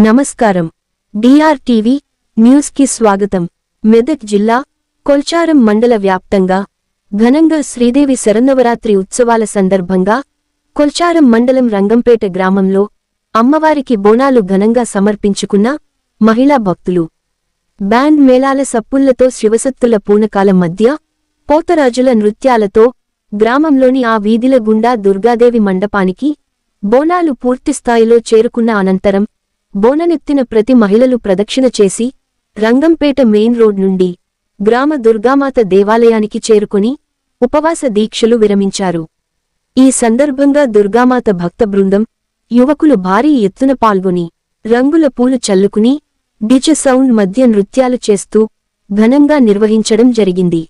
నమస్కారం. డిఆర్టీవీ న్యూస్ కి స్వాగతం. మెదక్ జిల్లా కొల్చారం మండల వ్యాప్తంగా ఘనంగా శ్రీదేవి శరన్నవరాత్రి ఉత్సవాల సందర్భంగా కొల్చారం మండలం రంగంపేట గ్రామంలో అమ్మవారికి బోనాలు ఘనంగా సమర్పించుకున్న మహిళా భక్తులు. బ్యాండ్ మేళాల సప్పుళ్లతో శివసత్తుల పూనకాల మధ్య పోతరాజుల నృత్యాలతో గ్రామంలోని ఆ వీధిల గుండా దుర్గాదేవి మండపానికి బోనాలు పూర్తిస్థాయిలో చేరుకున్న అనంతరం బోననెత్తిన ప్రతి మహిళలు ప్రదక్షిణ చేసి రంగంపేట మెయిన్ రోడ్ నుండి గ్రామ దుర్గామాత దేవాలయానికి చేరుకుని ఉపవాస దీక్షలు విరమించారు. ఈ సందర్భంగా దుర్గామాత భక్త బృందం, యువకులు భారీ ఎత్తున పాల్గొని రంగుల పూలు చల్లుకుని డిజె సౌండ్ మధ్య నృత్యాలు చేస్తూ ఘనంగా నిర్వహించడం జరిగింది.